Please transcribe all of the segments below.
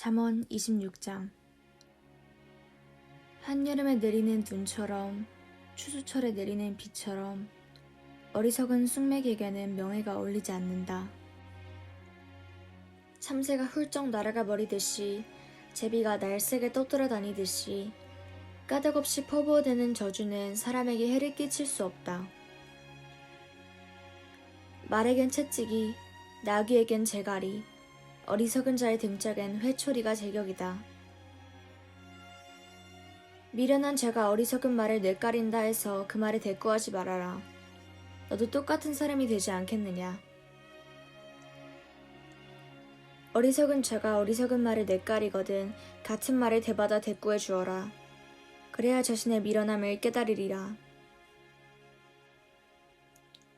잠언 26장. 한여름에 내리는 눈처럼 추수철에 내리는 비처럼 어리석은 쑥맥에게는 명예가 어울리지 않는다. 참새가 훌쩍 날아가 버리듯이 제비가 날쌔게 떠돌아다니듯이 까닭없이 퍼부어대는 저주는 사람에게 해를 끼칠 수 없다. 말에겐 채찍이, 나귀에겐 재갈이, 어리석은 자의 등짝엔 회초리가 제격이다. 미련한 자가 어리석은 말을 뇌까린다 해서 그 말에 대꾸하지 말아라. 너도 똑같은 사람이 되지 않겠느냐. 어리석은 자가 어리석은 말을 뇌까리거든 같은 말을 대받아 대꾸해 주어라. 그래야 자신의 미련함을 깨달으리라.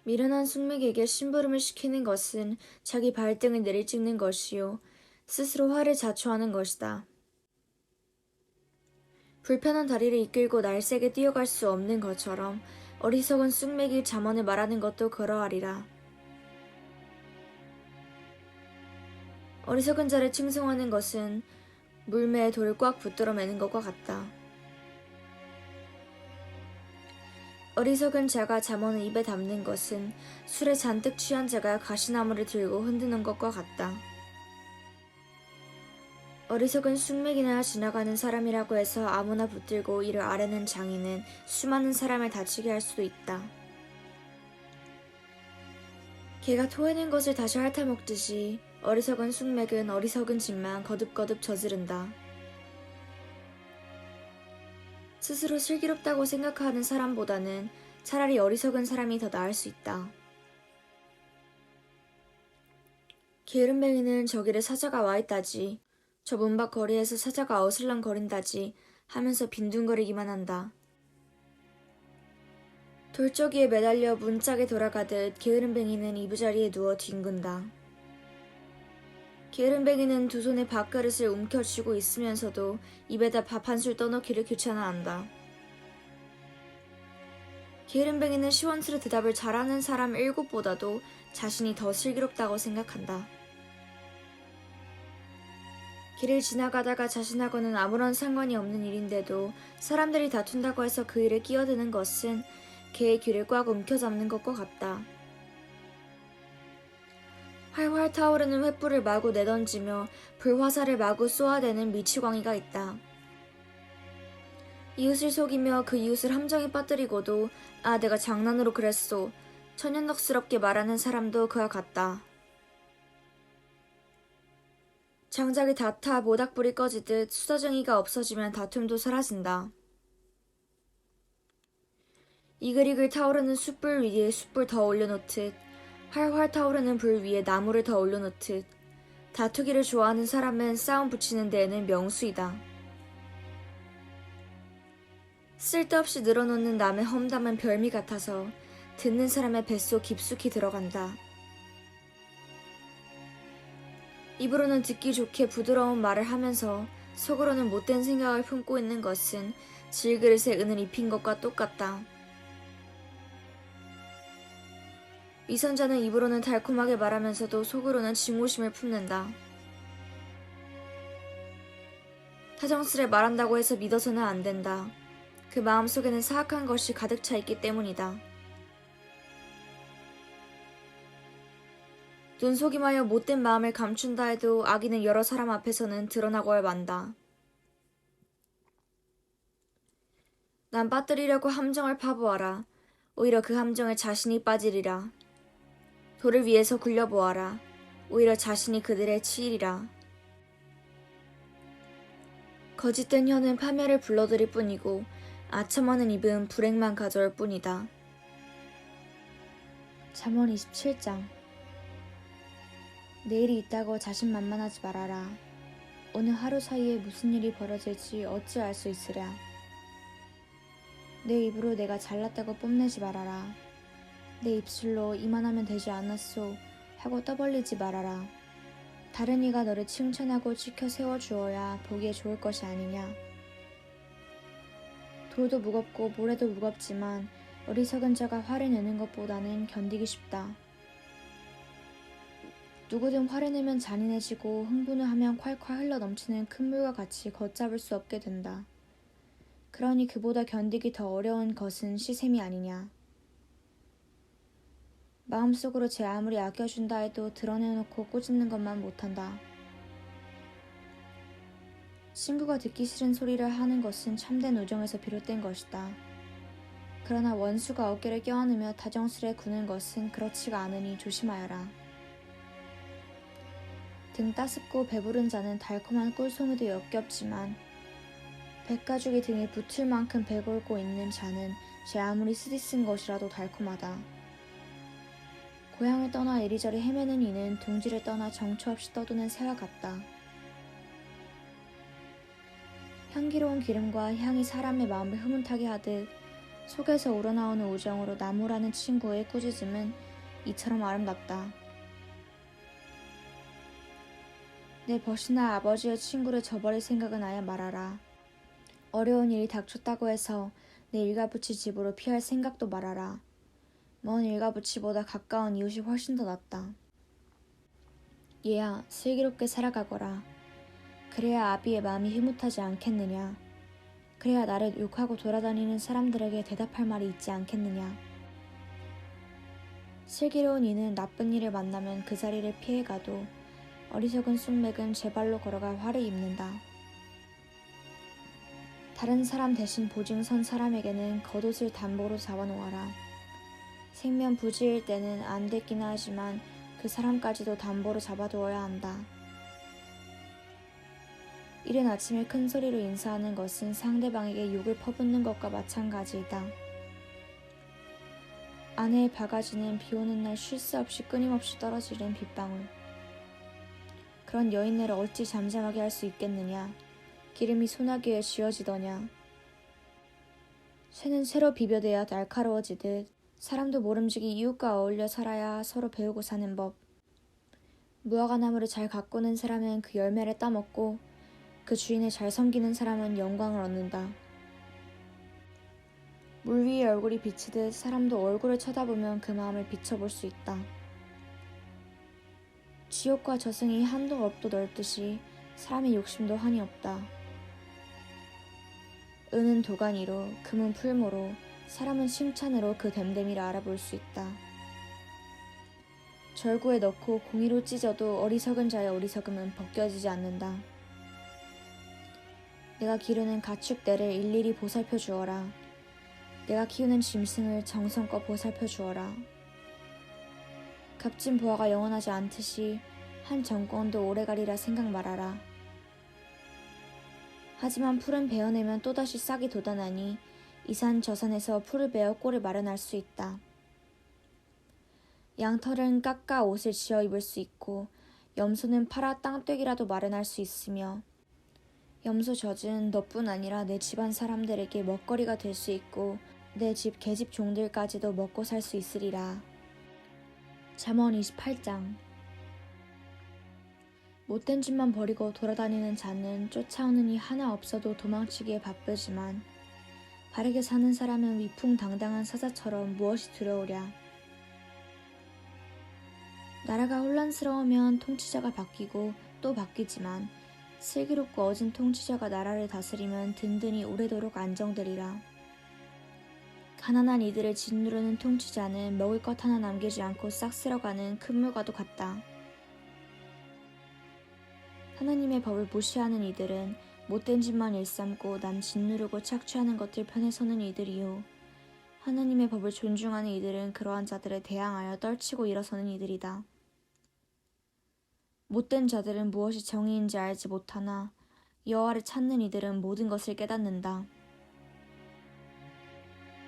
미련한 쑥맥에게 심부름을 시키는 것은 자기 발등을 내리찍는 것이요 스스로 화를 자초하는 것이다. 불편한 다리를 이끌고 날쌔게 뛰어갈 수 없는 것처럼 어리석은 쑥맥이 잠언을 말하는 것도 그러하리라. 어리석은 자를 칭송하는 것은 물매에 돌을 꽉 붙들어 매는 것과 같다. 어리석은 자가 잠언을 입에 담는 것은 술에 잔뜩 취한 자가 가시나무를 들고 흔드는 것과 같다. 어리석은 쑥맥이나 지나가는 사람이라고 해서 아무나 붙들고 이를 아뢰는 장애는 수많은 사람을 다치게 할 수도 있다. 개가 토해낸 것을 다시 핥아먹듯이 어리석은 쑥맥은 어리석은 짓만 거듭거듭 저지른다. 스스로 슬기롭다고 생각하는 사람보다는 차라리 어리석은 사람이 더 나을 수 있다. 게으름뱅이는 저길에 사자가 와 있다지, 저 문 밖 거리에서 사자가 어슬렁거린다지 하면서 빈둥거리기만 한다. 돌저기에 매달려 문짝에 돌아가듯 게으름뱅이는 이부자리에 누워 뒹군다. 게으름뱅이는 두 손에 밥그릇을 움켜쥐고 있으면서도 입에다 밥 한 술 떠넣기를 귀찮아한다. 게으름뱅이는 시원스레 대답을 잘하는 사람 7보다도 자신이 더 슬기롭다고 생각한다. 길을 지나가다가 자신하고는 아무런 상관이 없는 일인데도 사람들이 다툰다고 해서 그 일에 끼어드는 것은 개의 귀를 꽉 움켜잡는 것과 같다. 활활 타오르는 횃불을 마구 내던지며 불화살을 마구 쏘아대는 미치광이가 있다. 이웃을 속이며 그 이웃을 함정에 빠뜨리고도 아 내가 장난으로 그랬소 천연덕스럽게 말하는 사람도 그와 같다. 장작이 다 타 모닥불이 꺼지듯 수다쟁이가 없어지면 다툼도 사라진다. 이글이글 타오르는 숯불 위에 숯불 더 올려놓듯 활활 타오르는 불 위에 나무를 더 올려놓듯 다투기를 좋아하는 사람은 싸움 붙이는 데에는 명수이다. 쓸데없이 늘어놓는 남의 험담은 별미 같아서 듣는 사람의 뱃속 깊숙이 들어간다. 입으로는 듣기 좋게 부드러운 말을 하면서 속으로는 못된 생각을 품고 있는 것은 질그릇에 은을 입힌 것과 똑같다. 위선자는 입으로는 달콤하게 말하면서도 속으로는 증오심을 품는다. 타정스레 말한다고 해서 믿어서는 안 된다. 그 마음속에는 사악한 것이 가득 차 있기 때문이다. 눈속임하여 못된 마음을 감춘다 해도 악의는 여러 사람 앞에서는 드러나고야 만다. 난 빠뜨리려고 함정을 파보아라. 오히려 그 함정에 자신이 빠지리라. 돌을 위에서 굴려보아라. 오히려 자신이 그들에 치이리라. 거짓된 혀는 파멸을 불러들일 뿐이고 아첨하는 입은 불행만 가져올 뿐이다. 잠언 27장. 내일이 있다고 자신만만하지 말아라. 오늘 하루 사이에 무슨 일이 벌어질지 어찌 알 수 있으랴. 내 입으로 내가 잘났다고 뽐내지 말아라. 내 입술로 이만하면 되지 않았소 하고 떠벌리지 말아라. 다른 이가 너를 칭찬하고 지켜 세워주어야 보기에 좋을 것이 아니냐. 돌도 무겁고 모래도 무겁지만 어리석은 자가 화를 내는 것보다는 견디기 쉽다. 누구든 화를 내면 잔인해지고 흥분을 하면 콸콸 흘러넘치는 큰 물과 같이 걷잡을 수 없게 된다. 그러니 그보다 견디기 더 어려운 것은 시샘이 아니냐. 마음속으로 제 아무리 아껴준다 해도 드러내놓고 꼬집는 것만 못한다. 친구가 듣기 싫은 소리를 하는 것은 참된 우정에서 비롯된 것이다. 그러나 원수가 어깨를 껴안으며 다정스레 구는 것은 그렇지가 않으니 조심하여라. 등 따숩고 배부른 자는 달콤한 꿀송이도 역겹지만 백가죽이 등에 붙을 만큼 배골고 있는 자는 제 아무리 쓰디쓴 것이라도 달콤하다. 고향을 떠나 이리저리 헤매는 이는 둥지를 떠나 정처 없이 떠도는 새와 같다. 향기로운 기름과 향이 사람의 마음을 흐뭇하게 하듯 속에서 우러나오는 우정으로 나무라는 친구의 꾸짖음은 이처럼 아름답다. 내 벗이나 아버지의 친구를 저버릴 생각은 아예 말아라. 어려운 일이 닥쳤다고 해서 내 일가부치 집으로 피할 생각도 말아라. 먼 일가부치보다 가까운 이웃이 훨씬 더 낫다. 얘야, 슬기롭게 살아가거라. 그래야 아비의 마음이 흐뭇하지 않겠느냐. 그래야 나를 욕하고 돌아다니는 사람들에게 대답할 말이 있지 않겠느냐. 슬기로운 이는 나쁜 일을 만나면 그 자리를 피해가도 어리석은 쑥맥은 제 발로 걸어가 화를 입는다. 다른 사람 대신 보증 선 사람에게는 겉옷을 담보로 잡아놓아라. 생면 부지일 때는 안 됐긴 하지만 그 사람까지도 담보로 잡아두어야 한다. 이른 아침에 큰 소리로 인사하는 것은 상대방에게 욕을 퍼붓는 것과 마찬가지이다. 아내의 바가지는 비 오는 날 쉴 새 없이 끊임없이 떨어지는 빗방울. 그런 여인네를 어찌 잠잠하게 할 수 있겠느냐. 기름이 소나기에 쥐어지더냐. 쇠는 새로 비벼대야 날카로워지듯 사람도 모름지기 이웃과 어울려 살아야 서로 배우고 사는 법. 무화과 나무를 잘 가꾸는 사람은 그 열매를 따먹고 그 주인을 잘 섬기는 사람은 영광을 얻는다. 물 위에 얼굴이 비치듯 사람도 얼굴을 쳐다보면 그 마음을 비춰볼 수 있다. 지옥과 저승이 한도 없도 넓듯이 사람의 욕심도 한이 없다. 은은 도가니로, 금은 풀모로, 사람은 칭찬으로 그 됨됨이를 알아볼 수 있다. 절구에 넣고 공이로 찢어도 어리석은 자의 어리석음은 벗겨지지 않는다. 내가 기르는 가축대를 일일이 보살펴 주어라. 내가 키우는 짐승을 정성껏 보살펴 주어라. 값진 부하가 영원하지 않듯이 한 정권도 오래가리라 생각 말아라. 하지만 풀은 베어내면 또다시 싹이 돋아나니 이 산 저 산에서 풀을 베어 꼴을 마련할 수 있다. 양털은 깎아 옷을 지어 입을 수 있고 염소는 팔아 땅떼기라도 마련할 수 있으며 염소 젖은 너뿐 아니라 내 집안 사람들에게 먹거리가 될 수 있고 내 집 계집 종들까지도 먹고 살 수 있으리라. 잠언 28장. 못된 짓만 버리고 돌아다니는 자는 쫓아오는 이 하나 없어도 도망치기에 바쁘지만 바르게 사는 사람은 위풍당당한 사자처럼 무엇이 두려우랴. 나라가 혼란스러우면 통치자가 바뀌고 또 바뀌지만 슬기롭고 어진 통치자가 나라를 다스리면 든든히 오래도록 안정되리라. 가난한 이들을 짓누르는 통치자는 먹을 것 하나 남기지 않고 싹 쓸어가는 큰 물과도 같다. 하나님의 법을 무시하는 이들은 못된 짓만 일삼고 남 짓누르고 착취하는 것들 편에 서는 이들이요. 하나님의 법을 존중하는 이들은 그러한 자들을 대항하여 떨치고 일어서는 이들이다. 못된 자들은 무엇이 정의인지 알지 못하나 여호와를 찾는 이들은 모든 것을 깨닫는다.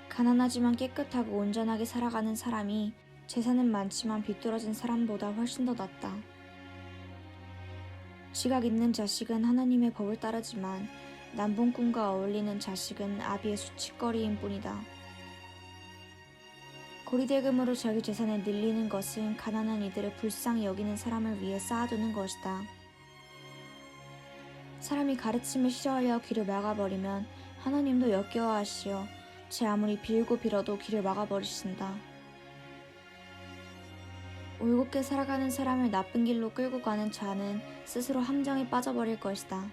가난하지만 깨끗하고 온전하게 살아가는 사람이 재산은 많지만 비뚤어진 사람보다 훨씬 더 낫다. 지각 있는 자식은 하나님의 법을 따르지만 남봉꾼과 어울리는 자식은 아비의 수치거리인 뿐이다. 고리대금으로 자기 재산을 늘리는 것은 가난한 이들을 불쌍히 여기는 사람을 위해 쌓아두는 것이다. 사람이 가르침을 싫어하여 귀를 막아버리면 하나님도 역겨워하시어 제 아무리 빌고 빌어도 귀를 막아버리신다. 올곧게 살아가는 사람을 나쁜 길로 끌고 가는 자는 스스로 함정에 빠져버릴 것이다.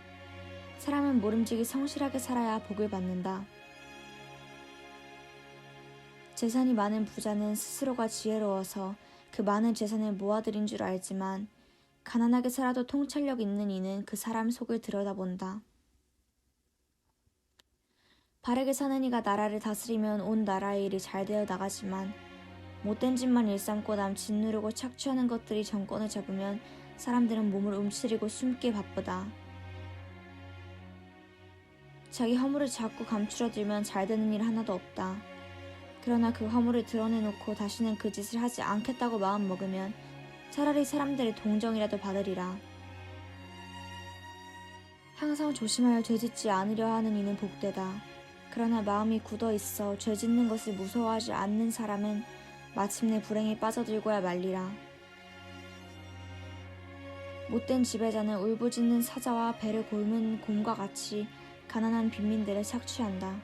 사람은 모름지기 성실하게 살아야 복을 받는다. 재산이 많은 부자는 스스로가 지혜로워서 그 많은 재산을 모아들인 줄 알지만 가난하게 살아도 통찰력 있는 이는 그 사람 속을 들여다본다. 바르게 사는 이가 나라를 다스리면 온 나라의 일이 잘 되어 나가지만 못된 짓만 일삼고 남 짓누르고 착취하는 것들이 정권을 잡으면 사람들은 몸을 움츠리고 숨기에 바쁘다. 자기 허물을 자꾸 감추려들면 잘 되는 일 하나도 없다. 그러나 그 허물을 드러내놓고 다시는 그 짓을 하지 않겠다고 마음먹으면 차라리 사람들의 동정이라도 받으리라. 항상 조심하여 죄짓지 않으려 하는 이는 복되다. 그러나 마음이 굳어있어 죄짓는 것을 무서워하지 않는 사람은 마침내 불행에 빠져들고야 말리라. 못된 지배자는 울부짖는 사자와 배를 골문 곰과 같이 가난한 빈민들을 착취한다.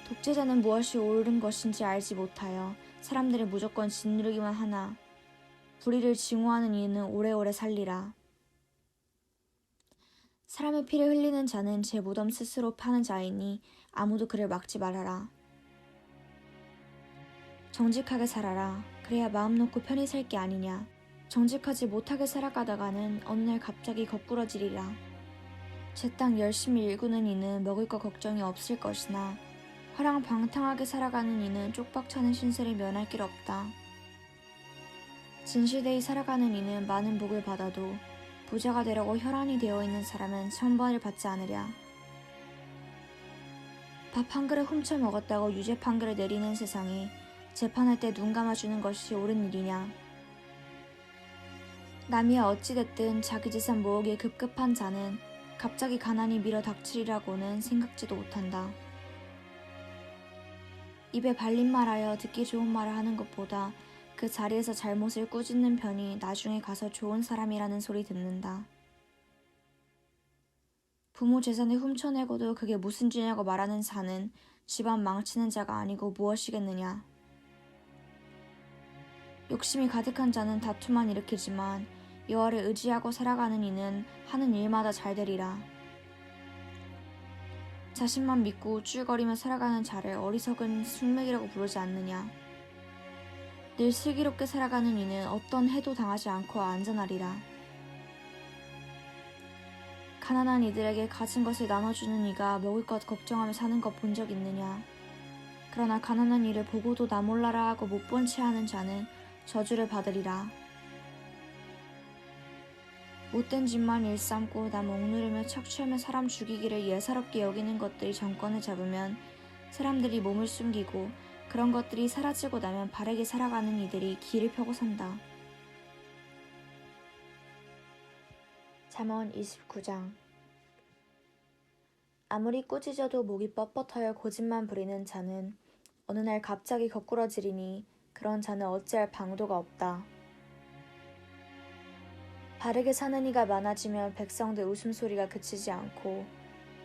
독재자는 무엇이 옳은 것인지 알지 못하여 사람들을 무조건 짓누르기만 하나 불의를 증오하는 이는 오래오래 살리라. 사람의 피를 흘리는 자는 제 무덤 스스로 파는 자이니 아무도 그를 막지 말아라. 정직하게 살아라. 그래야 마음 놓고 편히 살 게 아니냐. 정직하지 못하게 살아가다가는 어느 날 갑자기 거꾸러지리라. 제 땅 열심히 일구는 이는 먹을 거 걱정이 없을 것이나 화랑방탕하게 살아가는 이는 쪽박차는 신세를 면할 길 없다. 진실되이 살아가는 이는 많은 복을 받아도 부자가 되려고 혈안이 되어 있는 사람은 천벌을 받지 않으랴. 밥 한 그릇 훔쳐 먹었다고 유죄 판결을 내리는 세상에 재판할 때 눈 감아주는 것이 옳은 일이냐. 남이야 어찌됐든 자기 재산 모으기에 급급한 자는 갑자기 가난이 밀어 닥치리라고는 생각지도 못한다. 입에 발린 말하여 듣기 좋은 말을 하는 것보다 그 자리에서 잘못을 꾸짖는 편이 나중에 가서 좋은 사람이라는 소리 듣는다. 부모 재산을 훔쳐내고도 그게 무슨 죄냐고 말하는 자는 집안 망치는 자가 아니고 무엇이겠느냐. 욕심이 가득한 자는 다툼만 일으키지만 여호와를 의지하고 살아가는 이는 하는 일마다 잘 되리라. 자신만 믿고 우쭐거리며 살아가는 자를 어리석은 숙맥이라고 부르지 않느냐. 늘 슬기롭게 살아가는 이는 어떤 해도 당하지 않고 안전하리라. 가난한 이들에게 가진 것을 나눠주는 이가 먹을 것 걱정하며 사는 것 본 적 있느냐. 그러나 가난한 이를 보고도 나 몰라라 하고 못 본 채 하는 자는 저주를 받으리라. 못된 짓만 일삼고 남 억누르며 착취하며 사람 죽이기를 예사롭게 여기는 것들이 정권을 잡으면 사람들이 몸을 숨기고 그런 것들이 사라지고 나면 바르게 살아가는 이들이 길을 펴고 산다. 잠언 29장. 아무리 꾸짖어도 목이 뻣뻣하여 고집만 부리는 자는 어느 날 갑자기 거꾸러지리니 그런 자는 어찌할 방도가 없다. 바르게 사는 이가 많아지면 백성들 웃음소리가 그치지 않고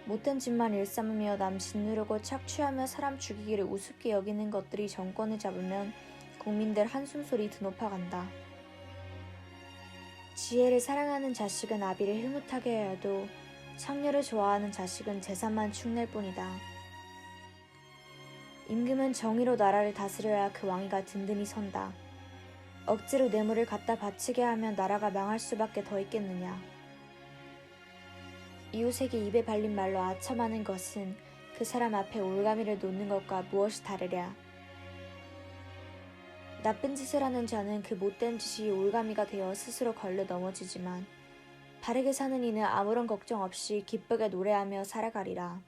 못된 짓만 일삼으며 남 짓누르고 착취하며 사람 죽이기를 우습게 여기는 것들이 정권을 잡으면 국민들 한숨소리 드높아간다. 지혜를 사랑하는 자식은 아비를 흐뭇하게 해야도 창녀를 좋아하는 자식은 재산만 축낼 뿐이다. 임금은 정의로 나라를 다스려야 그 왕위가 든든히 선다. 억지로 뇌물을 갖다 바치게 하면 나라가 망할 수밖에 더 있겠느냐. 이웃에게 입에 발린 말로 아첨하는 것은 그 사람 앞에 올가미를 놓는 것과 무엇이 다르랴. 나쁜 짓을 하는 자는 그 못된 짓이 올가미가 되어 스스로 걸려 넘어지지만 바르게 사는 이는 아무런 걱정 없이 기쁘게 노래하며 살아가리라.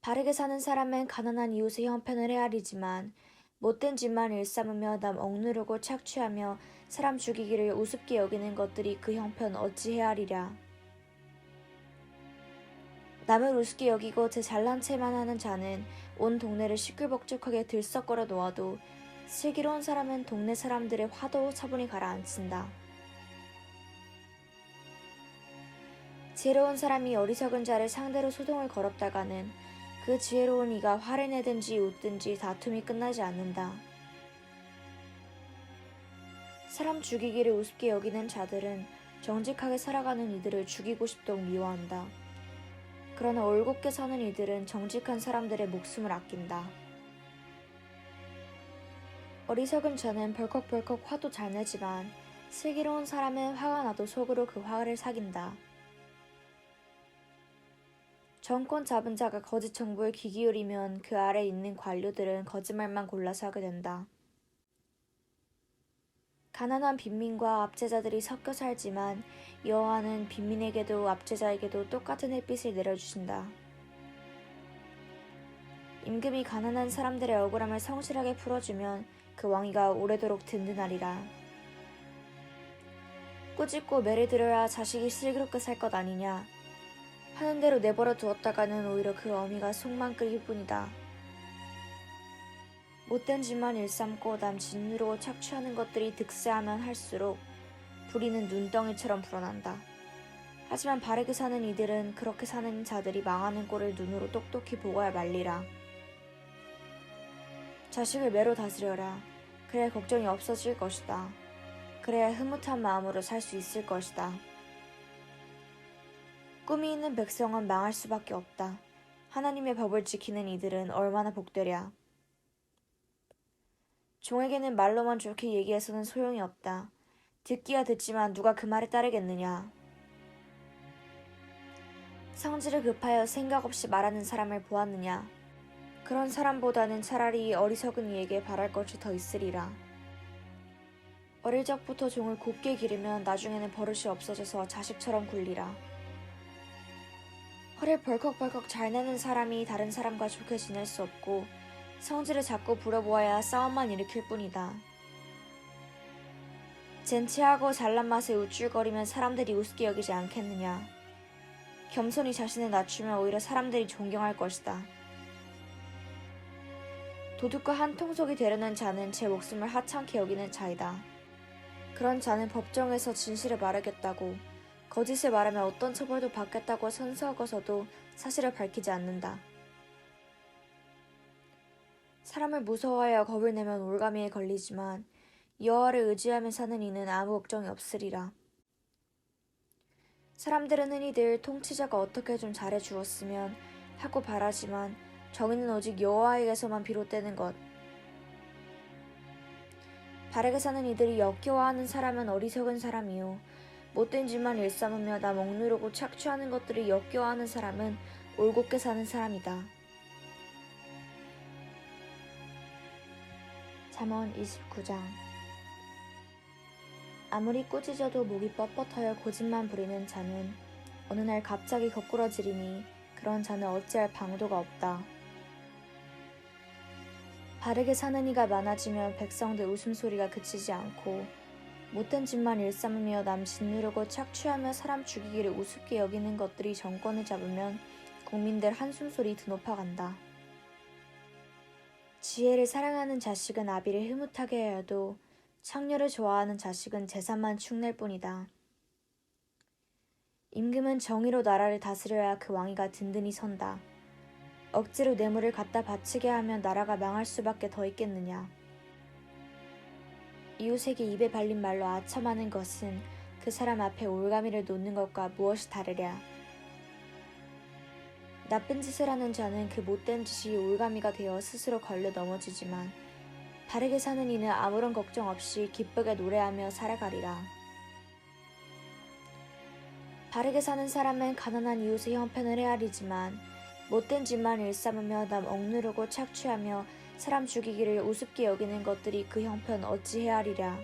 바르게 사는 사람은 가난한 이웃의 형편을 헤아리지만 못된 짓만 일삼으며 남 억누르고 착취하며 사람 죽이기를 우습게 여기는 것들이 그 형편 어찌 헤아리랴. 남을 우습게 여기고 제 잘난 체만 하는 자는 온 동네를 시끌벅적하게 들썩거려 놓아도 슬기로운 사람은 동네 사람들의 화도 차분히 가라앉힌다. 지혜로운 사람이 어리석은 자를 상대로 소동을 걸었다가는 그 지혜로운 이가 화를 내든지 웃든지 다툼이 끝나지 않는다. 사람 죽이기를 우습게 여기는 자들은 정직하게 살아가는 이들을 죽이고 싶도록 미워한다. 그러나 올곧게 사는 이들은 정직한 사람들의 목숨을 아낀다. 어리석은 자는 벌컥벌컥 화도 잘 내지만 슬기로운 사람은 화가 나도 속으로 그 화를 사귄다. 정권 잡은 자가 거짓 정보에 귀 기울이면 그 아래 있는 관료들은 거짓말만 골라서 하게 된다. 가난한 빈민과 압제자들이 섞여 살지만 여호와는 빈민에게도 압제자에게도 똑같은 햇빛을 내려주신다. 임금이 가난한 사람들의 억울함을 성실하게 풀어주면 그 왕위가 오래도록 든든하리라. 꾸짖고 매를 들어야 자식이 슬기롭게 살 것 아니냐. 하는 대로 내버려 두었다가는 오히려 그 어미가 속만 끓일 뿐이다. 못된 짓만 일삼고 남 짓누르고 착취하는 것들이 득세하면 할수록 불의는 눈덩이처럼 불어난다. 하지만 바르게 사는 이들은 그렇게 사는 자들이 망하는 꼴을 눈으로 똑똑히 보고야 말리라. 자식을 매로 다스려라. 그래야 걱정이 없어질 것이다. 그래야 흐뭇한 마음으로 살 수 있을 것이다. 꿈이 있는 백성은 망할 수밖에 없다. 하나님의 법을 지키는 이들은 얼마나 복되랴. 종에게는 말로만 좋게 얘기해서는 소용이 없다. 듣기야 듣지만 누가 그 말에 따르겠느냐. 성질을 급하여 생각 없이 말하는 사람을 보았느냐. 그런 사람보다는 차라리 어리석은 이에게 바랄 것이 더 있으리라. 어릴 적부터 종을 곱게 기르면 나중에는 버릇이 없어져서 자식처럼 굴리라. 화를 벌컥벌컥 잘 내는 사람이 다른 사람과 좋게 지낼 수 없고 성질을 자꾸 부려보아야 싸움만 일으킬 뿐이다. 젠치하고 잘난 맛에 우쭐거리면 사람들이 우습게 여기지 않겠느냐. 겸손히 자신을 낮추면 오히려 사람들이 존경할 것이다. 도둑과 한 통속이 되려는 자는 제 목숨을 하찮게 여기는 자이다. 그런 자는 법정에서 진실을 말하겠다고 거짓을 말하면 어떤 처벌도 받겠다고 선서하고서도 사실을 밝히지 않는다. 사람을 무서워하여 겁을 내면 올가미에 걸리지만 여호와를 의지하며 사는 이는 아무 걱정이 없으리라. 사람들은 흔히들 통치자가 어떻게 좀 잘해주었으면 하고 바라지만 정의는 오직 여호와에게서만 비롯되는 것. 바르게 사는 이들이 역겨워하는 사람은 어리석은 사람이요 못된 짓만 일삼으며 남 억누르고 착취하는 것들을 역겨워하는 사람은 올곧게 사는 사람이다. 잠언 29장. 아무리 꾸짖어도 목이 뻣뻣하여 고집만 부리는 자는 어느 날 갑자기 거꾸러지리니 그런 자는 어찌할 방도가 없다. 바르게 사는 이가 많아지면 백성들 웃음소리가 그치지 않고 못된 짓만 일삼으며 남 짓누르고 착취하며 사람 죽이기를 우습게 여기는 것들이 정권을 잡으면 국민들 한숨소리 드높아간다. 지혜를 사랑하는 자식은 아비를 흐뭇하게 해야도 창녀를 좋아하는 자식은 재산만 축낼 뿐이다. 임금은 정의로 나라를 다스려야 그 왕위가 든든히 선다. 억지로 뇌물을 갖다 바치게 하면 나라가 망할 수밖에 더 있겠느냐. 이웃에게 입에 발린 말로 아첨하는 것은 그 사람 앞에 올가미를 놓는 것과 무엇이 다르랴. 나쁜 짓을 하는 자는 그 못된 짓이 올가미가 되어 스스로 걸려 넘어지지만 바르게 사는 이는 아무런 걱정 없이 기쁘게 노래하며 살아가리라. 바르게 사는 사람은 가난한 이웃의 형편을 헤아리지만 못된 짓만 일삼으며 남 억누르고 착취하며 사람 죽이기를 우습게 여기는 것들이 그 형편 어찌 헤아리랴.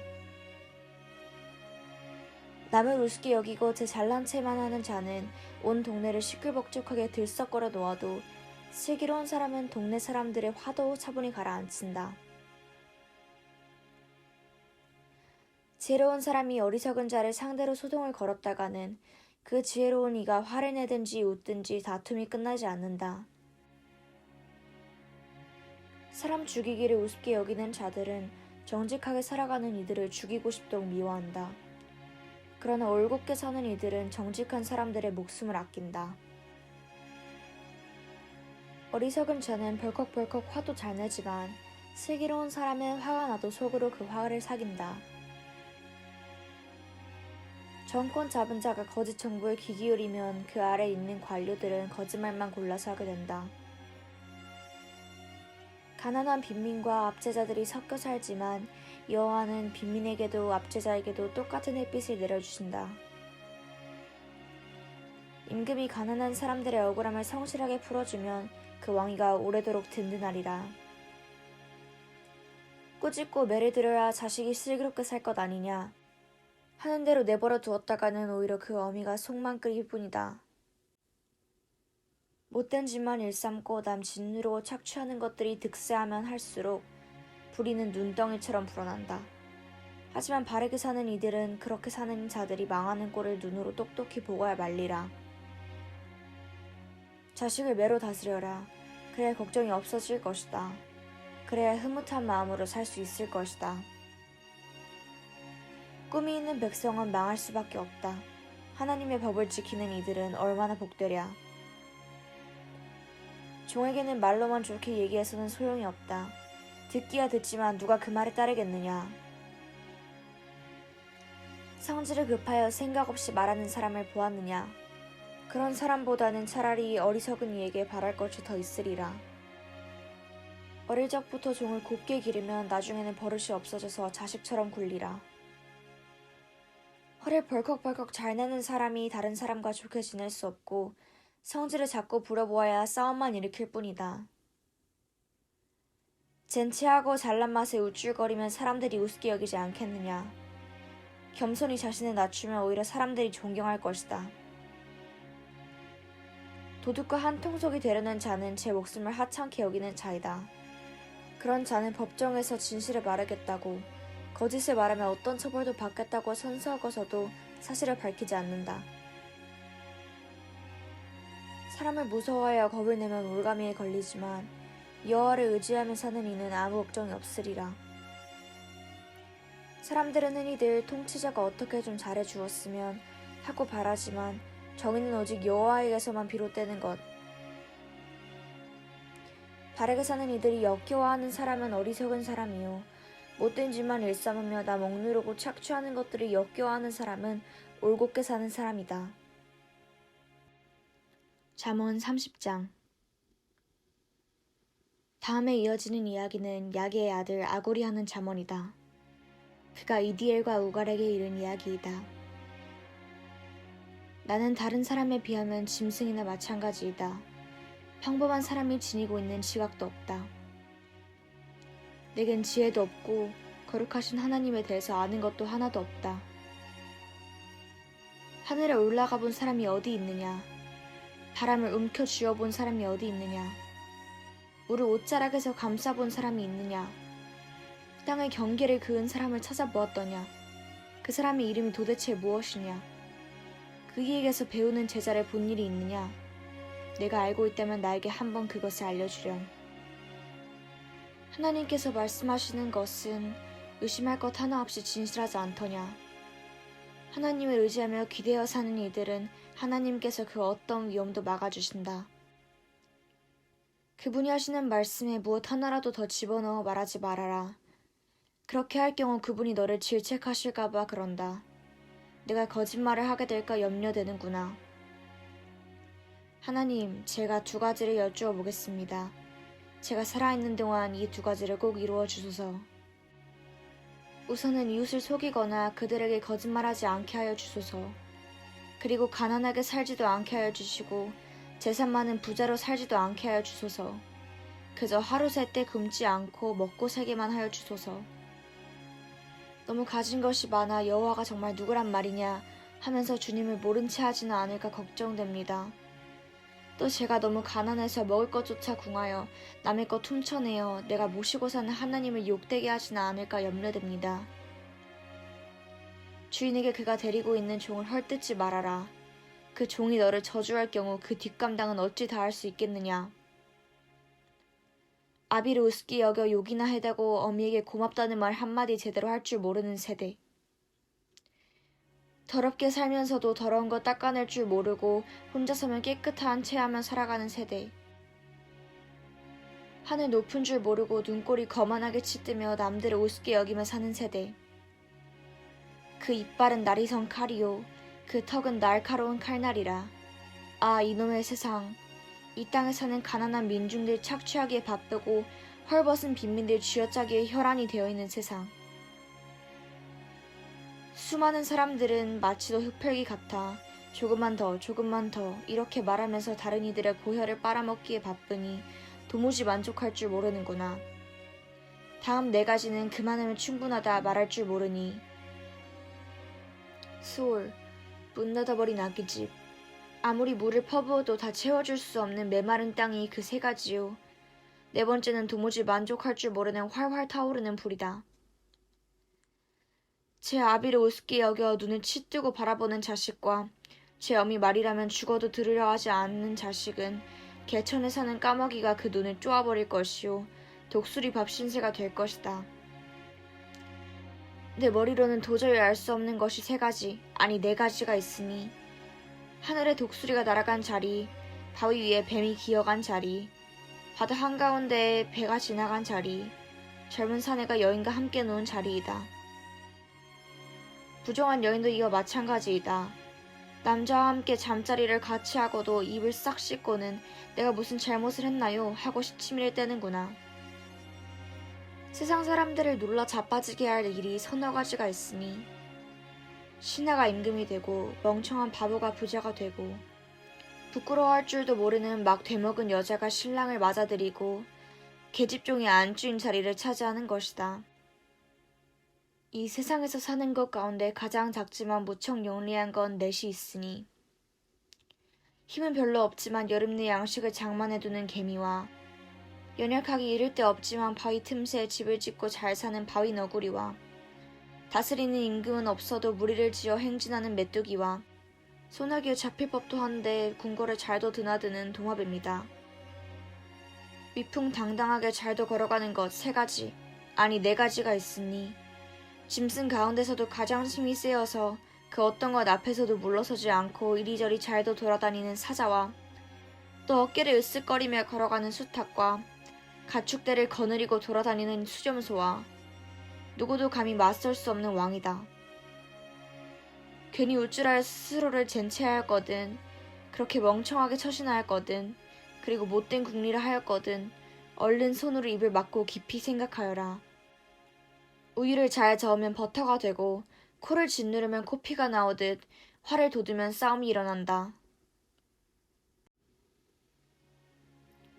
남을 우습게 여기고 제 잘난 체만 하는 자는 온 동네를 시끌벅적하게 들썩거려 놓아도 슬기로운 사람은 동네 사람들의 화도 차분히 가라앉힌다. 지혜로운 사람이 어리석은 자를 상대로 소동을 걸었다가는 그 지혜로운 이가 화를 내든지 웃든지 다툼이 끝나지 않는다. 사람 죽이기를 우습게 여기는 자들은 정직하게 살아가는 이들을 죽이고 싶도록 미워한다. 그러나 올곧게 사는 이들은 정직한 사람들의 목숨을 아낀다. 어리석은 자는 벌컥벌컥 화도 잘 내지만 슬기로운 사람은 화가 나도 속으로 그 화를 사귄다. 정권 잡은 자가 거짓 정보에 귀 기울이면 그 아래 있는 관료들은 거짓말만 골라서 하게 된다. 가난한 빈민과 압제자들이 섞여 살지만 여호와는 빈민에게도 압제자에게도 똑같은 햇빛을 내려주신다. 임금이 가난한 사람들의 억울함을 성실하게 풀어주면 그 왕위가 오래도록 든든하리라. 꾸짖고 매를 들여야 자식이 슬기롭게 살 것 아니냐. 하는 대로 내버려 두었다가는 오히려 그 어미가 속만 끓일 뿐이다. 못된 짓만 일삼고 남 진으로 착취하는 것들이 득세하면 할수록 불의는 눈덩이처럼 불어난다. 하지만 바르게 사는 이들은 그렇게 사는 자들이 망하는 꼴을 눈으로 똑똑히 보고야 말리라. 자식을 매로 다스려라. 그래야 걱정이 없어질 것이다. 그래야 흐뭇한 마음으로 살 수 있을 것이다. 꿈이 있는 백성은 망할 수밖에 없다. 하나님의 법을 지키는 이들은 얼마나 복되랴. 종에게는 말로만 좋게 얘기해서는 소용이 없다. 듣기야 듣지만 누가 그 말에 따르겠느냐. 성질을 급하여 생각 없이 말하는 사람을 보았느냐. 그런 사람보다는 차라리 어리석은 이에게 바랄 것이 더 있으리라. 어릴 적부터 종을 곱게 기르면 나중에는 버릇이 없어져서 자식처럼 굴리라. 화를 벌컥벌컥 잘 내는 사람이 다른 사람과 좋게 지낼 수 없고 성질을 자꾸 부려보아야 싸움만 일으킬 뿐이다. 젠치하고 잘난 맛에 우쭐거리면 사람들이 우습게 여기지 않겠느냐. 겸손히 자신을 낮추면 오히려 사람들이 존경할 것이다. 도둑과 한 통속이 되려는 자는 제 목숨을 하찮게 여기는 자이다. 그런 자는 법정에서 진실을 말하겠다고 거짓을 말하면 어떤 처벌도 받겠다고 선서하고서도 사실을 밝히지 않는다. 사람을 무서워하여 겁을 내면 올가미에 걸리지만 여호와를 의지하며 사는 이는 아무 걱정이 없으리라. 사람들은 흔히들 통치자가 어떻게 좀 잘해주었으면 하고 바라지만 정의는 오직 여호와에게서만 비롯되는 것. 바르게 사는 이들이 역겨워하는 사람은 어리석은 사람이요 못된 짓만 일삼으며 남 억누르고 착취하는 것들을 역겨워하는 사람은 올곧게 사는 사람이다. 잠언 30장. 다음에 이어지는 이야기는 야게의 아들 아골이 하는 잠언이다. 그가 이디엘과 우갈에게 이른 이야기이다. 나는 다른 사람에 비하면 짐승이나 마찬가지이다. 평범한 사람이 지니고 있는 지각도 없다. 내겐 지혜도 없고 거룩하신 하나님에 대해서 아는 것도 하나도 없다. 하늘에 올라가 본 사람이 어디 있느냐? 바람을 움켜쥐어 본 사람이 어디 있느냐? 물을 옷자락에서 감싸본 사람이 있느냐? 땅의 경계를 그은 사람을 찾아보았더냐? 그 사람의 이름이 도대체 무엇이냐? 그이에게서 배우는 제자를 본 일이 있느냐? 내가 알고 있다면 나에게 한번 그것을 알려주렴. 하나님께서 말씀하시는 것은 의심할 것 하나 없이 진실하지 않더냐? 하나님을 의지하며 기대어 사는 이들은 하나님께서 그 어떤 위험도 막아주신다. 그분이 하시는 말씀에 무엇 하나라도 더 집어넣어 말하지 말아라. 그렇게 할 경우 그분이 너를 질책하실까봐 그런다. 내가 거짓말을 하게 될까 염려되는구나. 하나님, 제가 두 가지를 여쭈어 보겠습니다. 제가 살아있는 동안 이 두 가지를 꼭 이루어 주소서. 우선은 이웃을 속이거나 그들에게 거짓말하지 않게 하여 주소서. 그리고 가난하게 살지도 않게 하여 주시고 재산 많은 부자로 살지도 않게 하여 주소서. 그저 하루 살 때 굶지 않고 먹고 살게만 하여 주소서. 너무 가진 것이 많아 여호와가 정말 누구란 말이냐 하면서 주님을 모른 채 하지는 않을까 걱정됩니다. 또 제가 너무 가난해서 먹을 것조차 궁하여 남의 것 훔쳐내어 내가 모시고 사는 하나님을 욕되게 하지는 않을까 염려됩니다. 주인에게 그가 데리고 있는 종을 헐뜯지 말아라. 그 종이 너를 저주할 경우 그 뒷감당은 어찌 다할 수 있겠느냐. 아비를 우습게 여겨 욕이나 해대고 어미에게 고맙다는 말 한마디 제대로 할 줄 모르는 세대. 더럽게 살면서도 더러운 거 닦아낼 줄 모르고 혼자서만 깨끗한 채 하며 살아가는 세대. 하늘 높은 줄 모르고 눈꼬리 거만하게 치뜨며 남들을 우습게 여기며 사는 세대. 그 이빨은 나리선 칼이요. 그 턱은 날카로운 칼날이라. 아, 이놈의 세상. 이 땅에 사는 가난한 민중들 착취하기에 바쁘고 헐벗은 빈민들 쥐어짜기에 혈안이 되어있는 세상. 수많은 사람들은 마치도 흡혈귀 같아 조금만 더 이렇게 말하면서 다른 이들의 고혈을 빨아먹기에 바쁘니 도무지 만족할 줄 모르는구나. 다음 4가지는 그만하면 충분하다 말할 줄 모르니. 소울, 문 닫아버린 아기집. 아무리 물을 퍼부어도 다 채워줄 수 없는 메마른 땅이 그 3가지요. 4번째는 도무지 만족할 줄 모르는 활활 타오르는 불이다. 제 아비를 우습게 여겨 눈을 치뜨고 바라보는 자식과 제 어미 말이라면 죽어도 들으려 하지 않는 자식은 개천에 사는 까마귀가 그 눈을 쪼아버릴 것이요. 독수리 밥 신세가 될 것이다. 내 머리로는 도저히 알 수 없는 것이 3가지, 아니 4가지가 있으니 하늘에 독수리가 날아간 자리, 바위 위에 뱀이 기어간 자리, 바다 한가운데에 배가 지나간 자리, 젊은 사내가 여인과 함께 노는 자리이다. 부정한 여인도 이와 마찬가지이다. 남자와 함께 잠자리를 같이 하고도 입을 싹 씻고는 내가 무슨 잘못을 했나요? 하고 시치미를 떼는구나. 세상 사람들을 놀라 자빠지게 할 일이 3-4가지가 있으니 신하가 임금이 되고 멍청한 바보가 부자가 되고 부끄러워할 줄도 모르는 막 되먹은 여자가 신랑을 맞아들이고 계집종이 안주인 자리를 차지하는 것이다. 이 세상에서 사는 것 가운데 가장 작지만 무척 영리한 건 넷이 있으니 힘은 별로 없지만 여름 내 양식을 장만해두는 개미와 연약하기 이를 데 없지만 바위 틈새에 집을 짓고 잘 사는 바위 너구리와 다스리는 임금은 없어도 무리를 지어 행진하는 메뚜기와 소나기에 잡힐 법도 한데 궁궐에 잘도 드나드는 도마뱀이다. 위풍당당하게 잘도 걸어가는 것 3가지, 아니 4가지가 있으니 짐승 가운데서도 가장 힘이 세어서 그 어떤 것 앞에서도 물러서지 않고 이리저리 잘도 돌아다니는 사자와 또 어깨를 으쓱거리며 걸어가는 수탉과 가축대를 거느리고 돌아다니는 수렴소와 누구도 감히 맞설 수 없는 왕이다. 괜히 우쭐하여 스스로를 젠체하였거든, 그렇게 멍청하게 처신하였거든, 그리고 못된 궁리를 하였거든 얼른 손으로 입을 막고 깊이 생각하여라. 우유를 잘 저으면 버터가 되고 코를 짓누르면 코피가 나오듯 활을 돋우면 싸움이 일어난다.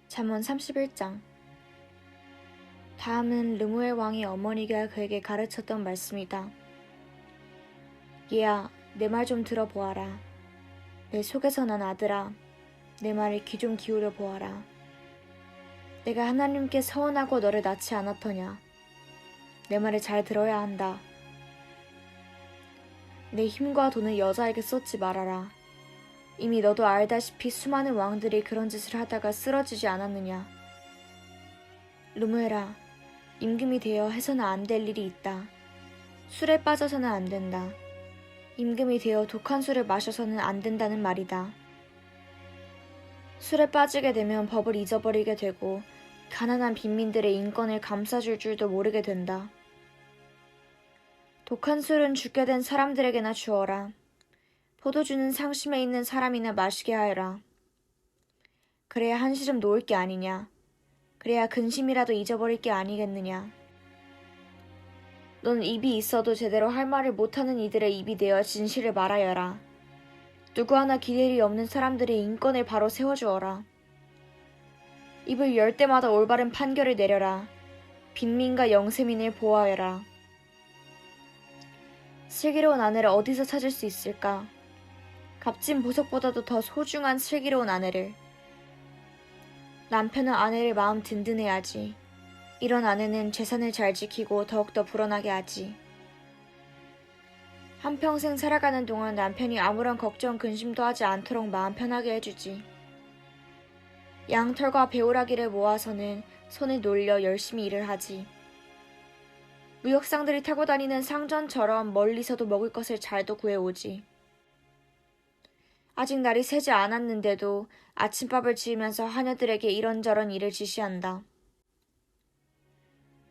잠언 31장. 다음은 르무엘 왕의 어머니가 그에게 가르쳤던 말씀이다. 얘야, 내 말 좀 들어보아라. 내 속에서 난 아들아, 내 말에 귀 좀 기울여 보아라. 내가 하나님께 서원하고 너를 낳지 않았더냐. 내 말을 잘 들어야 한다. 내 힘과 돈을 여자에게 쏟지 말아라. 이미 너도 알다시피 수많은 왕들이 그런 짓을 하다가 쓰러지지 않았느냐. 르무엘아, 임금이 되어 해서는 안 될 일이 있다. 술에 빠져서는 안 된다. 임금이 되어 독한 술을 마셔서는 안 된다는 말이다. 술에 빠지게 되면 법을 잊어버리게 되고 가난한 빈민들의 인권을 감싸줄 줄도 모르게 된다. 독한 술은 죽게 된 사람들에게나 주어라. 포도주는 상심에 있는 사람이나 마시게 하여라. 그래야 한시름 놓을 게 아니냐. 그래야 근심이라도 잊어버릴 게 아니겠느냐. 넌 입이 있어도 제대로 할 말을 못하는 이들의 입이 되어 진실을 말하여라. 누구 하나 기대리 없는 사람들의 인권을 바로 세워주어라. 입을 열 때마다 올바른 판결을 내려라. 빈민과 영세민을 보호하여라. 슬기로운 아내를 어디서 찾을 수 있을까? 값진 보석보다도 더 소중한 슬기로운 아내를. 남편은 아내를 마음 든든해야지. 이런 아내는 재산을 잘 지키고 더욱더 불어나게 하지. 한평생 살아가는 동안 남편이 아무런 걱정 근심도 하지 않도록 마음 편하게 해주지. 양털과 배우라기를 모아서는 손을 놀려 열심히 일을 하지. 무역상들이 타고 다니는 상전처럼 멀리서도 먹을 것을 잘도 구해오지. 아직 날이 새지 않았는데도 아침밥을 지으면서 하녀들에게 이런저런 일을 지시한다.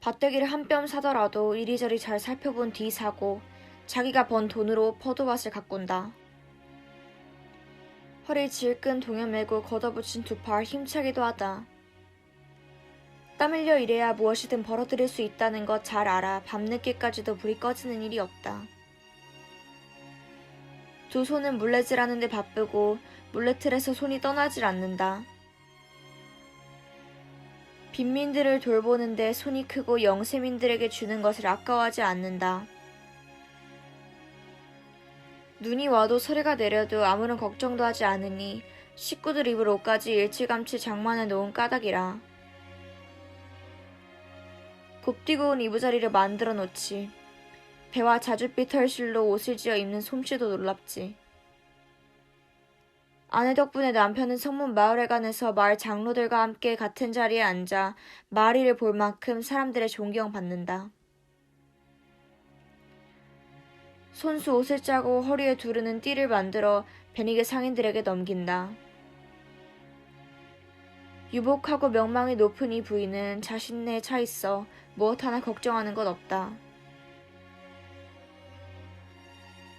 밭대기를 한 뼘 사더라도 이리저리 잘 살펴본 뒤 사고 자기가 번 돈으로 포도밭을 가꾼다. 허리 질끈 동여매고 걷어붙인 두 팔 힘차기도 하다. 땀 흘려 일해야 무엇이든 벌어들일 수 있다는 것 잘 알아 밤늦게까지도 불이 꺼지는 일이 없다. 두 손은 물레질하는 데 바쁘고 물레틀에서 손이 떠나질 않는다. 빈민들을 돌보는데 손이 크고 영세민들에게 주는 것을 아까워하지 않는다. 눈이 와도 서리가 내려도 아무런 걱정도 하지 않으니 식구들 입을 옷까지 일찌감치 장만해 놓은 까닭이라. 곱디고 온 이부자리를 만들어 놓지. 배와 자줏빛 털실로 옷을 지어 입는 솜씨도 놀랍지. 아내 덕분에 남편은 성문 마을회관에서 마을 장로들과 함께 같은 자리에 앉아 마을일을 볼 만큼 사람들의 존경받는다. 손수 옷을 짜고 허리에 두르는 띠를 만들어 베니게 상인들에게 넘긴다. 유복하고 명망이 높은 이 부인은 자신에 차 있어 무엇 하나 걱정하는 것 없다.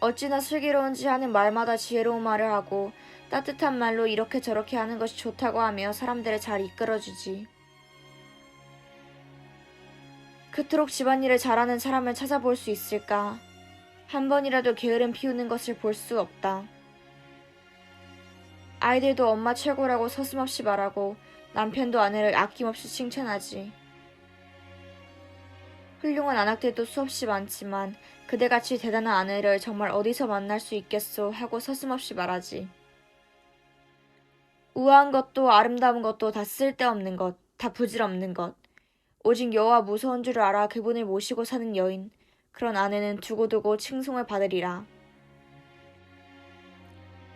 어찌나 슬기로운지 하는 말마다 지혜로운 말을 하고 따뜻한 말로 이렇게 저렇게 하는 것이 좋다고 하며 사람들을 잘 이끌어주지. 그토록 집안일을 잘하는 사람을 찾아볼 수 있을까? 한 번이라도 게으름 피우는 것을 볼 수 없다. 아이들도 엄마 최고라고 서슴없이 말하고 남편도 아내를 아낌없이 칭찬하지. 훌륭한 아낙들도 수없이 많지만 그대같이 대단한 아내를 정말 어디서 만날 수 있겠소 하고 서슴없이 말하지. 우아한 것도 아름다운 것도 다 쓸데없는 것, 다 부질없는 것. 오직 여호와 무서운 줄 알아 그분을 모시고 사는 여인, 그런 아내는 두고두고 칭송을 받으리라.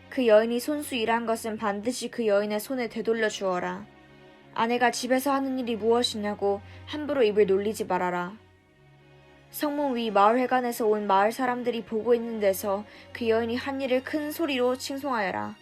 그 여인이 손수 일한 것은 반드시 그 여인의 손에 되돌려 주어라. 아내가 집에서 하는 일이 무엇이냐고 함부로 입을 놀리지 말아라. 성문 위 마을회관에서 온 마을 사람들이 보고 있는 데서 그 여인이 한 일을 큰 소리로 칭송하여라.